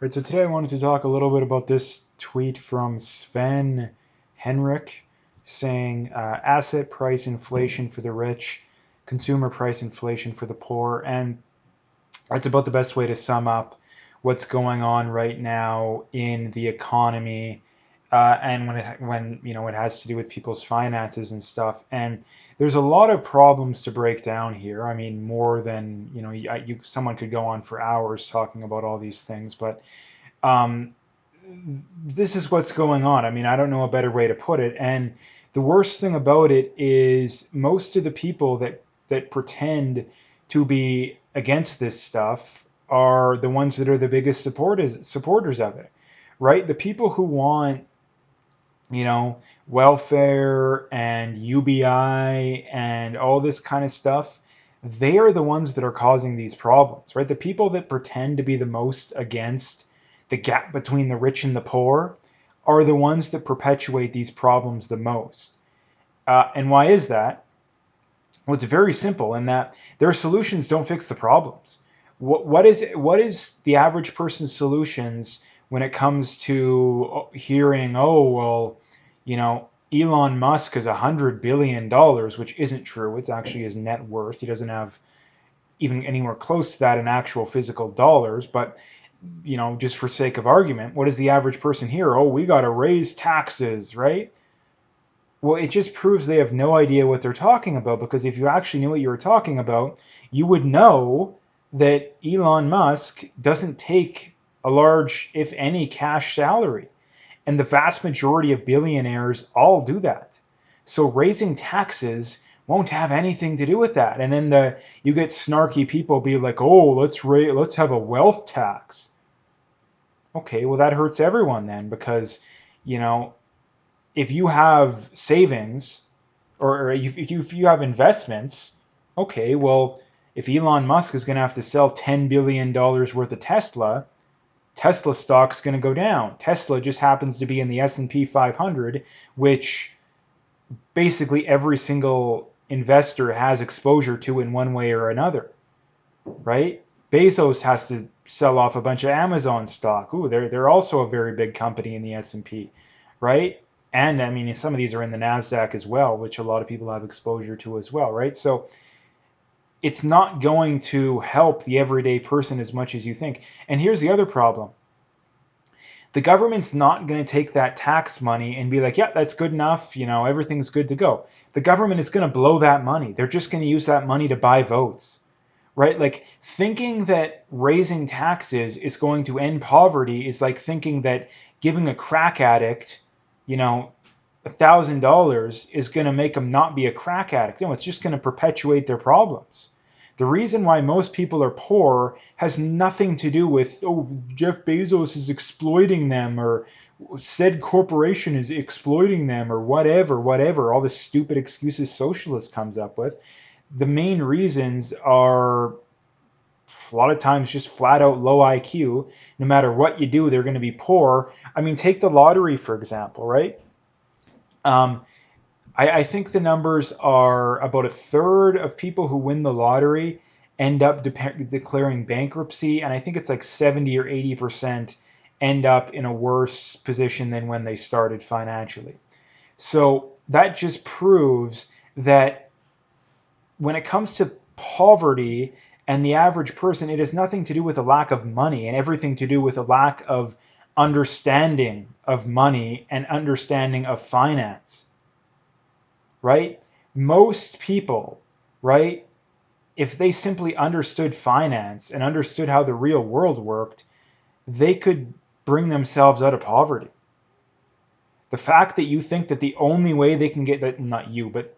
Right, so today I wanted to talk a little bit about this tweet from Sven Henrik saying asset price inflation for the rich, consumer price inflation for the poor. And that's about the best way to sum up what's going on right now in the economy, and when it has to do with people's finances and stuff. And there's a lot of problems to break down here. I mean, more than someone could go on for hours talking about all these things, but um, this is what's going on. I mean, I don't know a better way to put it. And the worst thing about it is most of the people that pretend to be against this stuff are the ones that are the biggest supporters of it, right? The people who want, welfare and UBI and all this kind of stuff, they are the ones that are causing these problems, right? The people that pretend to be the most against the gap between the rich and the poor are the ones that perpetuate these problems the most. And why is that? Well, it's very simple in that their solutions don't fix the problems. What is the average person's solutions when it comes to hearing, oh well, Elon Musk has $100 billion, which isn't true. It's actually his net worth. He doesn't have even anywhere close to that in actual physical dollars. But just for sake of argument, what does the average person hear? Oh, we got to raise taxes, right? Well, it just proves they have no idea what they're talking about, because if you actually knew what you were talking about, you would know that Elon Musk doesn't take a large, if any, cash salary. And the vast majority of billionaires all do that. So raising taxes won't have anything to do with that. And then you get snarky people be like, "Oh, let's have a wealth tax." Okay, well that hurts everyone then, because you know if you have savings, or if you have investments, okay, well, if Elon Musk is going to have to sell $10 billion worth of Tesla stock's going to go down. Tesla just happens to be in the S&P 500, which basically every single investor has exposure to in one way or another, right? Bezos has to sell off a bunch of Amazon stock. Ooh, they're also a very big company in the S&P, right? And I mean, some of these are in the Nasdaq as well, which a lot of people have exposure to as well, right? So it's not going to help the everyday person as much as you think. And here's the other problem: the government's not going to take that tax money and be like, yeah, that's good enough, everything's good to go. The government is going to blow that money. They're just going to use that money to buy votes, right? Like, thinking that raising taxes is going to end poverty is like thinking that giving a crack addict, $1,000 is going to make them not be a crack addict. No, it's just going to perpetuate their problems. The reason why most people are poor has nothing to do with, oh, Jeff Bezos is exploiting them, or said corporation is exploiting them, or whatever, all the stupid excuses socialist comes up with. The main reasons are a lot of times just flat out low IQ. No matter what you do, they're going to be poor. I mean, take the lottery, for example, right? Um, I think the numbers are about a third of people who win the lottery end up declaring bankruptcy, and I think it's like 70 or 80% end up in a worse position than when they started financially. So that just proves that when it comes to poverty and the average person, it has nothing to do with a lack of money and everything to do with a lack of understanding of money and understanding of finance, right? Most people, right, if they simply understood finance and understood how the real world worked, they could bring themselves out of poverty. The fact that you think that the only way they can get that, not you, but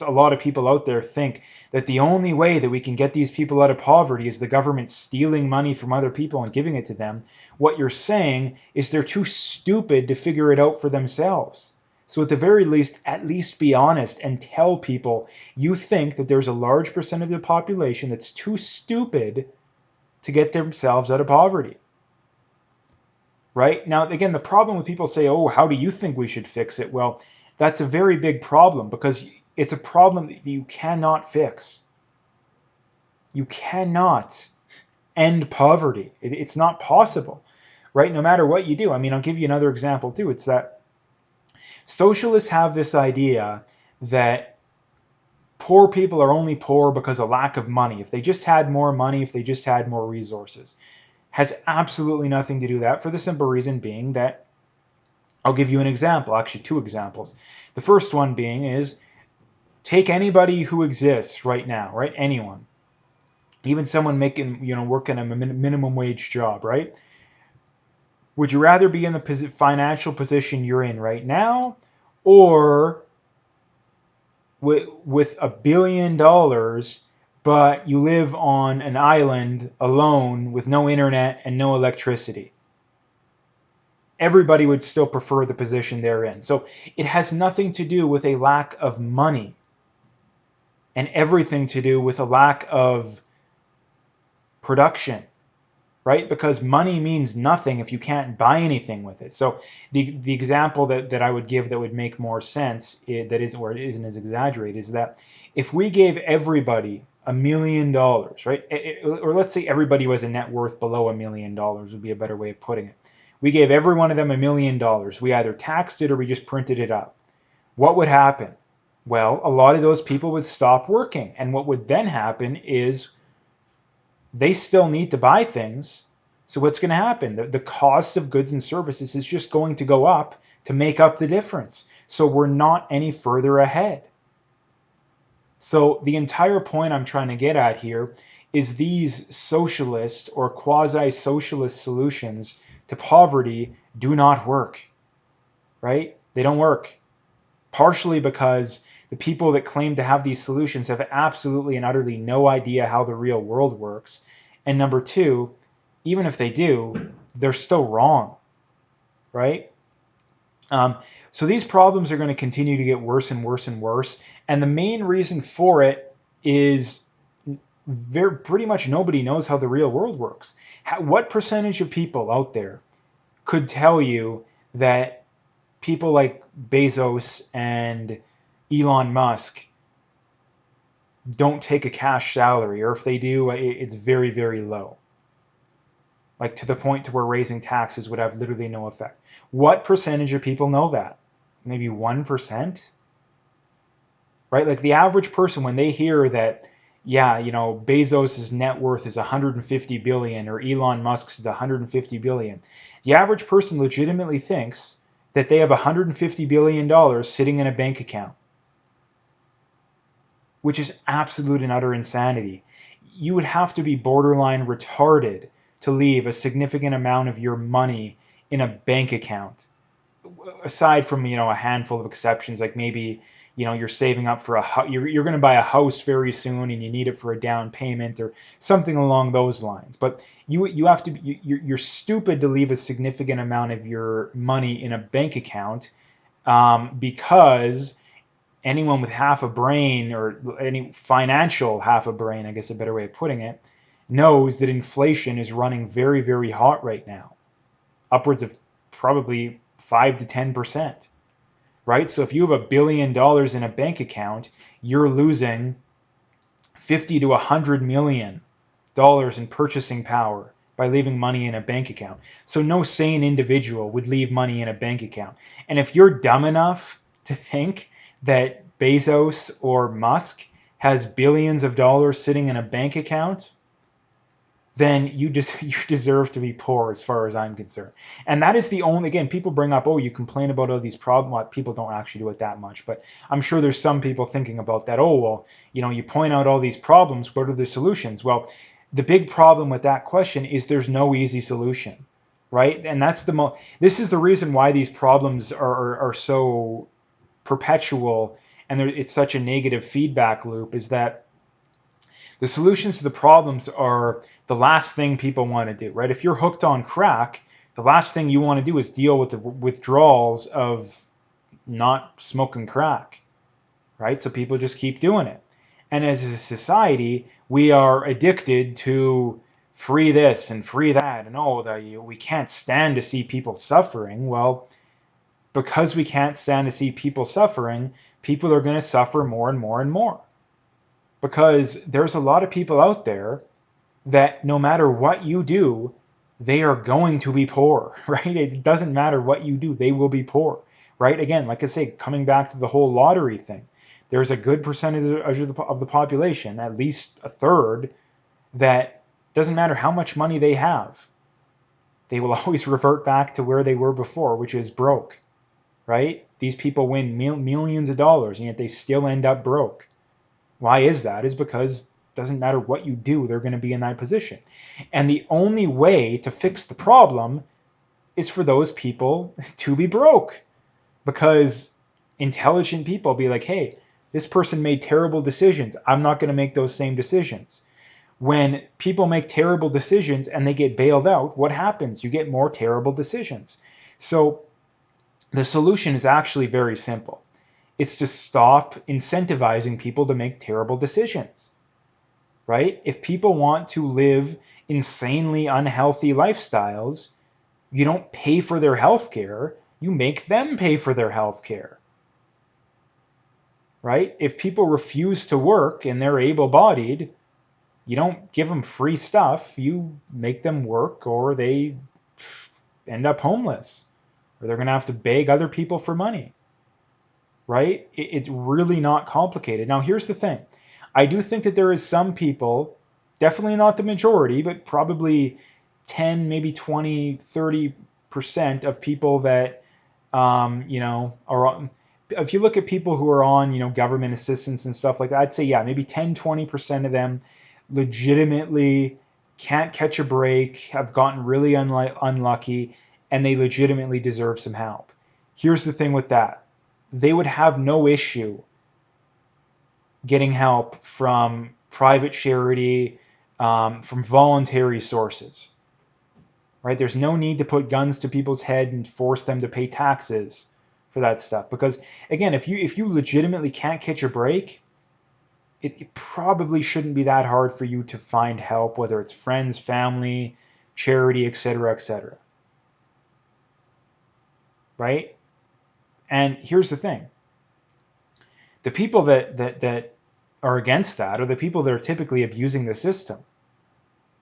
a lot of people out there think that the only way that we can get these people out of poverty is the government stealing money from other people and giving it to them. What you're saying is they're too stupid to figure it out for themselves. So at the very least, at least be honest and tell people you think that there's a large percent of the population that's too stupid to get themselves out of poverty. Right? Now, again, the problem with people say, oh, how do you think we should fix it? Well, that's a very big problem, because it's a problem that you cannot fix. You cannot end poverty. It's not possible. right? No matter what you do. I mean, I'll give you another example too. It's that socialists have this idea that poor people are only poor because of lack of money. If they just had more money, if they just had more resources, has absolutely nothing to do with that, for the simple reason being that I'll give you an example, actually two examples. The first one being is take anybody who exists right now, right? Anyone, even someone making, working a minimum wage job, right? Would you rather be in the financial position you're in right now, or with $1 billion, but you live on an island alone with no internet and no electricity? Everybody would still prefer the position they're in. So it has nothing to do with a lack of money and everything to do with a lack of production, right? Because money means nothing if you can't buy anything with it. So the example that I would give that would make more sense, that isn't where it isn't as exaggerated, is that if we gave everybody $1 million, right? Or let's say everybody was a net worth below $1 million would be a better way of putting it. We gave every one of them $1 million. We either taxed it or we just printed it up. What would happen? Well, a lot of those people would stop working. And what would then happen is they still need to buy things. So what's going to happen? The cost of goods and services is just going to go up to make up the difference. So we're not any further ahead. So the entire point I'm trying to get at here is these socialist or quasi-socialist solutions to poverty do not work, right? They don't work. Partially because the people that claim to have these solutions have absolutely and utterly no idea how the real world works. And number two, even if they do, they're still wrong, right? So these problems are going to continue to get worse and worse and worse. And the main reason for it is pretty much nobody knows how the real world works. What percentage of people out there could tell you that people like Bezos and Elon Musk don't take a cash salary, or if they do, it's very, very low? Like to the point to where raising taxes would have literally no effect. What percentage of people know that? Maybe 1%? Right? Like the average person, when they hear that, yeah, Bezos's net worth is 150 billion or Elon Musk's is 150 billion, the average person legitimately thinks that they have $150 billion sitting in a bank account, which is absolute and utter insanity. You would have to be borderline retarded to leave a significant amount of your money in a bank account. Aside from, a handful of exceptions, like maybe, you're saving up for you're going to buy a house very soon and you need it for a down payment or something along those lines. But you have to, you're stupid to leave a significant amount of your money in a bank account, because anyone with half a brain, or any financial half a brain, I guess a better way of putting it, knows that inflation is running very, very hot right now, upwards of probably 5 to 10%, right? So if you have $1 billion in a bank account, you're losing 50 to 100 million dollars in purchasing power by leaving money in a bank account. So no sane individual would leave money in a bank account. And if you're dumb enough to think that Bezos or Musk has billions of dollars sitting in a bank account, then you deserve to be poor, as far as I'm concerned. And that is the only, again, people bring up, oh, you complain about all these problems. Well, people don't actually do it that much, but I'm sure there's some people thinking about that. Oh, well, you point out all these problems. What are the solutions? Well, the big problem with that question is there's no easy solution, right? And that's this is the reason why these problems are so perpetual, and it's such a negative feedback loop, is that the solutions to the problems are the last thing people want to do, right? If you're hooked on crack, the last thing you want to do is deal with the withdrawals of not smoking crack, right? So people just keep doing it. And as a society, we are addicted to free this and free that, and we can't stand to see people suffering. Well, because we can't stand to see people suffering, people are going to suffer more and more and more. Because there's a lot of people out there that no matter what you do, they are going to be poor, right? It doesn't matter what you do, they will be poor, right? Again, like I say, coming back to the whole lottery thing, there's a good percentage of the population, at least a third, that doesn't matter how much money they have, they will always revert back to where they were before, which is broke, right? These people win millions of dollars and yet they still end up broke. Why is that? Is because it doesn't matter what you do, they're going to be in that position. And the only way to fix the problem is for those people to be broke, because intelligent people be like, hey, this person made terrible decisions, I'm not going to make those same decisions. When people make terrible decisions and they get bailed out, what happens? You get more terrible decisions. So the solution is actually very simple. It's to stop incentivizing people to make terrible decisions, right? If people want to live insanely unhealthy lifestyles, you don't pay for their health care, you make them pay for their health care, right? If people refuse to work and they're able-bodied, you don't give them free stuff, you make them work, or they end up homeless, or they're going to have to beg other people for money, right? It's really not complicated. Now, here's the thing. I do think that there is some people, definitely not the majority, but probably 10, maybe 20, 30% of people that, are on, if you look at people who are on, government assistance and stuff like that, I'd say, yeah, maybe 10, 20% of them legitimately can't catch a break, have gotten really unlucky, and they legitimately deserve some help. Here's the thing with that. They would have no issue getting help from private charity, from voluntary sources, right? There's no need to put guns to people's head and force them to pay taxes for that stuff. Because again, if you legitimately can't catch a break, it probably shouldn't be that hard for you to find help, whether it's friends, family, charity, etc., etc. Right? And here's the thing: the people that are against that are the people that are typically abusing the system,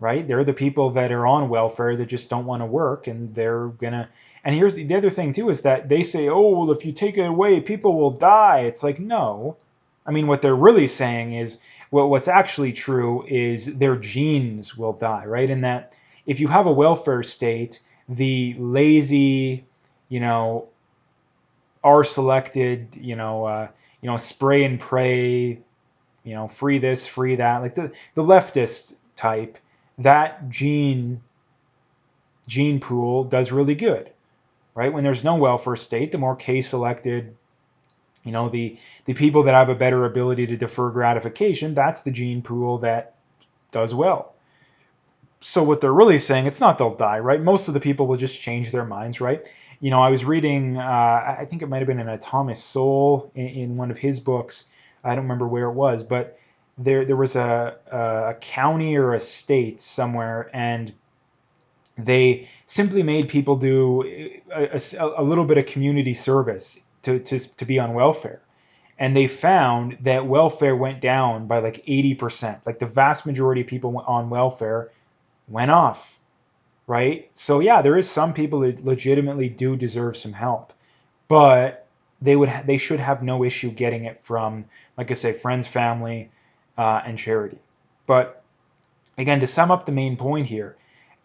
right? They're the people that are on welfare that just don't want to work, and they're gonna. And here's the other thing too, is that they say, oh, well, if you take it away, people will die. It's like, no. I mean, what they're really saying is, well, what's actually true is their genes will die, right? And that if you have a welfare state, the lazy, you know, are selected, spray and pray, free this, free that, like the leftist type, that gene pool does really good, right? When there's no welfare state, the more K selected, the people that have a better ability to defer gratification, that's the gene pool that does well. So what they're really saying, it's not they'll die, right? Most of the people will just change their minds, right? I was reading, I think it might have been an Thomas Sowell in one of his books. I don't remember where it was, but there was a county or a state somewhere, and they simply made people do a little bit of community service to be on welfare. And they found that welfare went down by like 80%. Like the vast majority of people on welfare went off, right? So yeah, there is some people that legitimately do deserve some help, but they should have no issue getting it from, like I say, friends, family, and charity. But again, to sum up the main point here,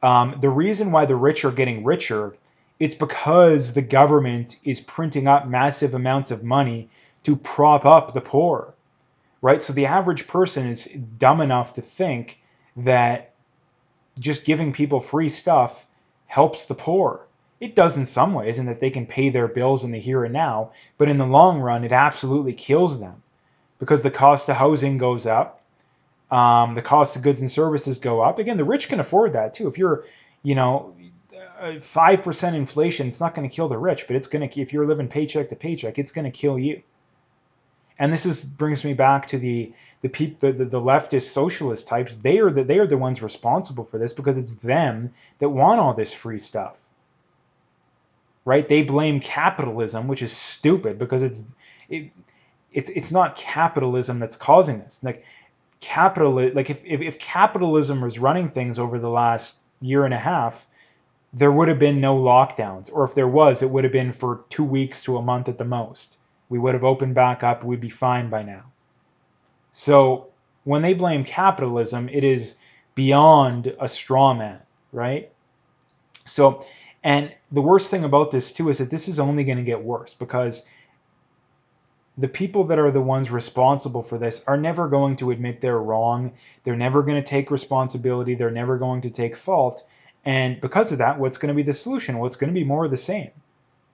the reason why the rich are getting richer, it's because the government is printing up massive amounts of money to prop up the poor, right? So the average person is dumb enough to think that just giving people free stuff helps the poor. It does in some ways, in that they can pay their bills in the here and now, but in the long run, it absolutely kills them, because the cost of housing goes up, the cost of goods and services go up. Again, the rich can afford that too. If you're, 5% inflation, it's not going to kill the rich, but it's going to, if you're living paycheck to paycheck, it's going to kill you. And this brings me back to the leftist socialist types. They are the ones responsible for this, because it's them that want all this free stuff, right? They blame capitalism, which is stupid, because it's not capitalism that's causing this. Like if capitalism was running things over the last year and a half, there would have been no lockdowns, or if there was, it would have been for 2 weeks to a month at the most. We would have opened back up, we'd be fine by now. So when they blame capitalism, it is beyond a straw man, right? So, and the worst thing about this too is that this is only going to get worse, because the people that are the ones responsible for this are never going to admit they're wrong. They're never going to take responsibility. They're never going to take fault. And because of that, what's going to be the solution? Well, it's going to be more of the same.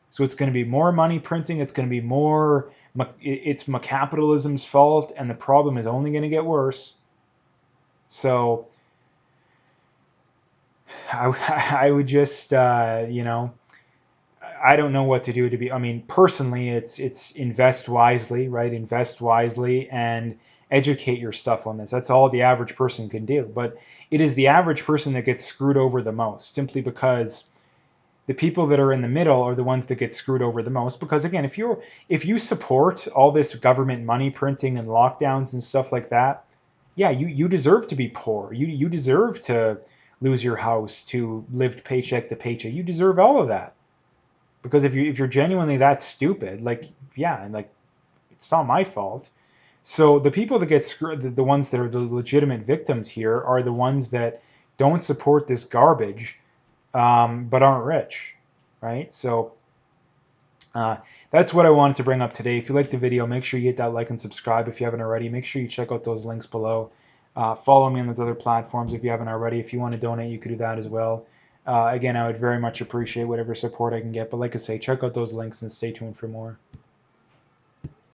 So it's going to be more money printing. It's going to be more, it's capitalism's fault, and the problem is only going to get worse. So I would just, I don't know what to do to be. I mean, personally, it's invest wisely, right? Invest wisely and educate your stuff on this. That's all the average person can do. But it is the average person that gets screwed over the most, simply because the people that are in the middle are the ones that get screwed over the most. Because again, if you support all this government money printing and lockdowns and stuff like that, yeah, you deserve to be poor. You deserve to lose your house, to live paycheck to paycheck. You deserve all of that. Because if you're genuinely that stupid, like, yeah, and like, it's not my fault. So the people that get screwed, the ones that are the legitimate victims here, are the ones that don't support this garbage, but aren't rich, right? So uh, that's what I wanted to bring up today. If you liked the video, make sure you hit that like and subscribe if you haven't already. Make sure you check out those links below. Follow me on those other platforms if you haven't already. If you want to donate, you could do that as well. Again, I would very much appreciate whatever support I can get. But like I say, check out those links and stay tuned for more.